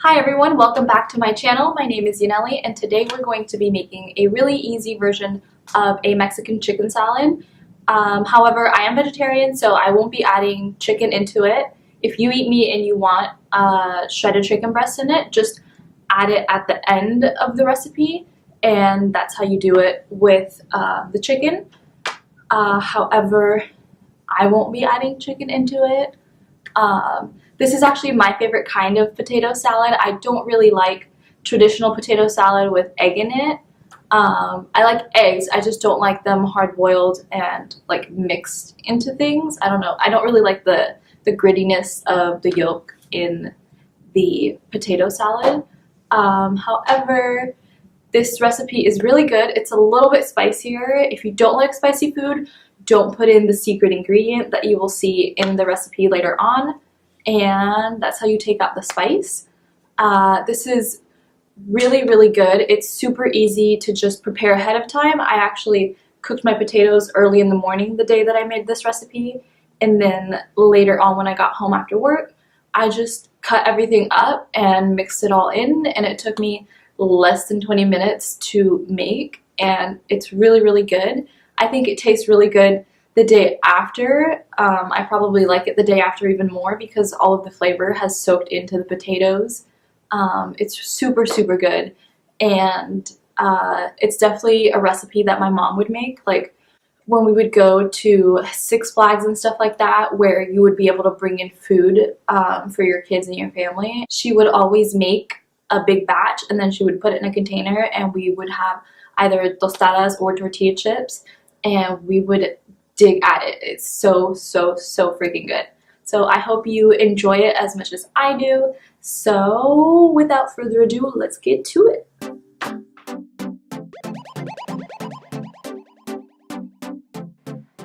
Hi everyone, welcome back to my channel. My name is YaBellyy and today we're going to be making a really easy version of a Mexican chicken salad. However, I am vegetarian, so I won't be adding chicken into it. If you eat meat and you want shredded chicken breast in it, just add it at the end of the recipe, and that's how you do it with the chicken. However, I won't be adding chicken into it. This is actually my favorite kind of potato salad. I don't really like traditional potato salad with egg in it. I like eggs, I just don't like them hard-boiled and like mixed into things. I don't know. I don't really like the grittiness of the yolk in the potato salad. However, this recipe is really good. It's a little bit spicier. If you don't like spicy food, don't put in the secret ingredient that you will see in the recipe later on. And that's how you take out the spice. This is really good. It's super easy to just prepare ahead of time. I actually cooked my potatoes early in the morning the day that I made this recipe, and then later on when I got home after work, I just cut everything up and mixed it all in, and it took me less than 20 minutes to make, and it's really good. I think it tastes really good the day after. I probably like it the day after even more because all of the flavor has soaked into the potatoes. It's super good, and it's definitely a recipe that my mom would make, like when we would go to Six Flags and stuff like that, where you would be able to bring in food for your kids and your family. She would always make a big batch and then she would put it in a container, and we would have either tostadas or tortilla chips, and we would dig at it. It's so freaking good. So I hope you enjoy it as much as I do. So without further ado, let's get to it.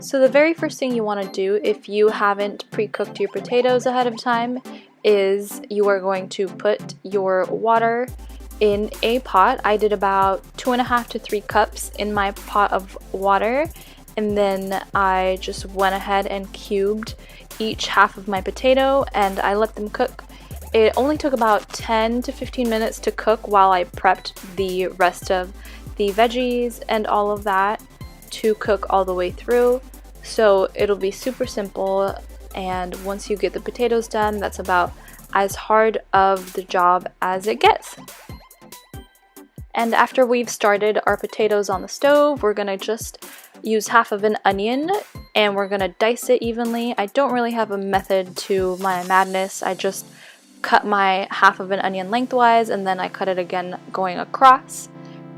So the very first thing you want to do if you haven't pre-cooked your potatoes ahead of time is you are going to put your water in a pot. I did about 2.5 to 3 cups in my pot of water. And then I just went ahead and cubed each half of my potato and I let them cook. It only took about 10 to 15 minutes to cook while I prepped the rest of the veggies and all of that to cook all the way through. So it'll be super simple, and once you get the potatoes done, that's about as hard of the job as it gets. And after we've started our potatoes on the stove, we're gonna just use half of an onion and we're gonna dice it evenly. I don't really have a method to my madness. I just cut my half of an onion lengthwise and then I cut it again going across,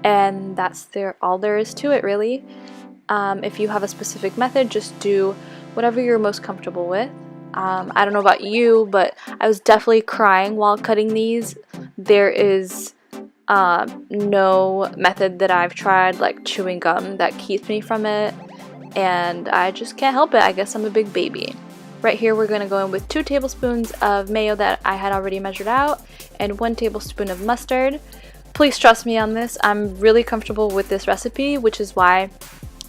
and that's all there is to it, really. If you have a specific method, just do whatever you're most comfortable with. I don't know about you, but I was definitely crying while cutting these. There is no method that I've tried, like chewing gum, that keeps me from it, and I just can't help it. I guess I'm a big baby. Right here we're going to go in with 2 tablespoons of mayo that I had already measured out and 1 tablespoon of mustard. Please trust me on this. I'm really comfortable with this recipe, which is why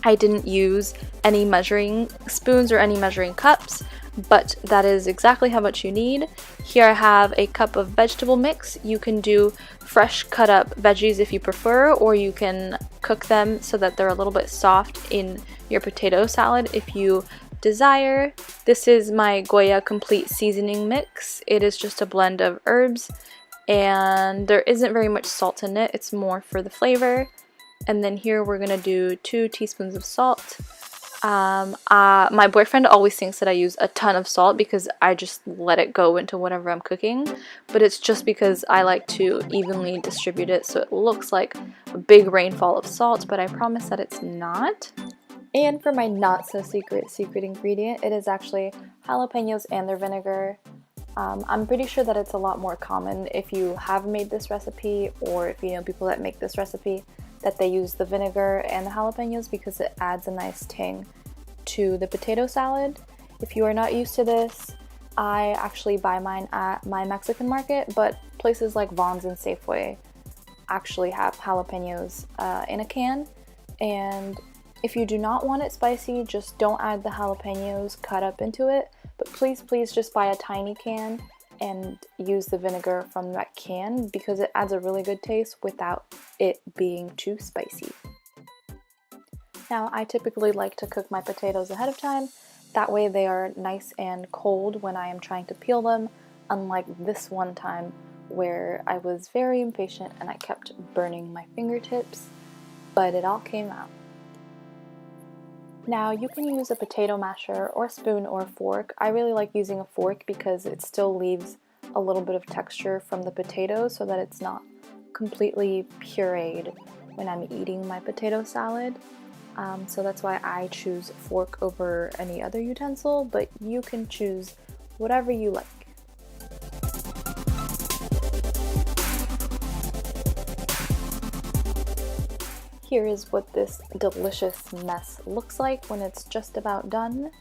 I didn't use any measuring spoons or any measuring cups, but that is exactly how much you need. Here I have a cup of vegetable mix. You can do fresh cut up veggies if you prefer, or you can cook them so that they're a little bit soft in your potato salad if you desire. This is my Goya complete seasoning mix. It is just a blend of herbs, and there isn't very much salt in it. It's more for the flavor. And then here we're gonna do 2 teaspoons of salt. My boyfriend always thinks that I use a ton of salt because I just let it go into whatever I'm cooking, but it's just because I like to evenly distribute it so it looks like a big rainfall of salt, but I promise that it's not. And for my not so secret ingredient, it is actually jalapeños and their vinegar. I'm pretty sure that it's a lot more common if you have made this recipe, or if you know people that make this recipe, that they use the vinegar and the jalapeños because it adds a nice tang to the potato salad. If you are not used to this, I actually buy mine at my Mexican market, but places like Vons and Safeway actually have jalapeños in a can. And if you do not want it spicy, just don't add the jalapeños cut up into it, but please just buy a tiny can and use the vinegar from that can because it adds a really good taste without it being too spicy. Now, I typically like to cook my potatoes ahead of time. That way they are nice and cold when I am trying to peel them, unlike this one time where I was very impatient and I kept burning my fingertips, but it all came out. Now, you can use a potato masher or spoon or fork. I really like using a fork because it still leaves a little bit of texture from the potato so that it's not completely pureed when I'm eating my potato salad. So that's why I choose fork over any other utensil, but you can choose whatever you like. Here is what this delicious mess looks like when it's just about done.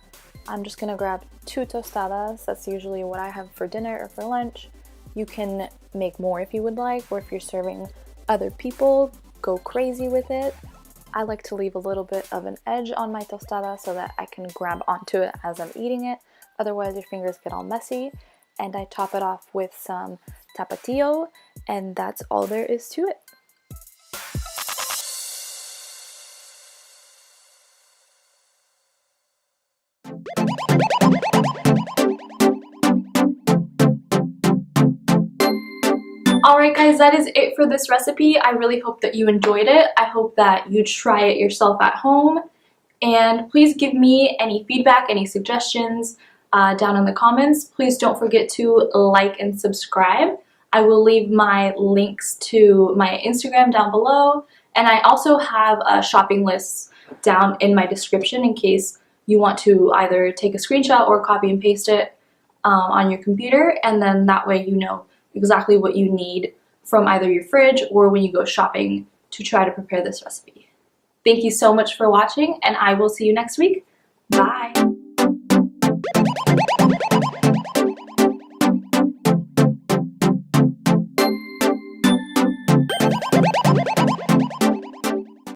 I'm just gonna grab 2 tostadas. That's usually what I have for dinner or for lunch. You can make more if you would like, or if you're serving other people, go crazy with it. I like to leave a little bit of an edge on my tostada so that I can grab onto it as I'm eating it. Otherwise your fingers get all messy. And I top it off with some tapatio, and that's all there is to it. Alright guys, that is it for this recipe. I really hope that you enjoyed it. I hope that you try it yourself at home. And please give me any feedback, any suggestions down in the comments. Please don't forget to like and subscribe. I will leave my links to my Instagram down below. And I also have a shopping list down in my description in case you want to either take a screenshot or copy and paste it on your computer. And then that way you know exactly what you need from either your fridge or when you go shopping to try to prepare this recipe. Thank you so much for watching, and I will see you next week. Bye!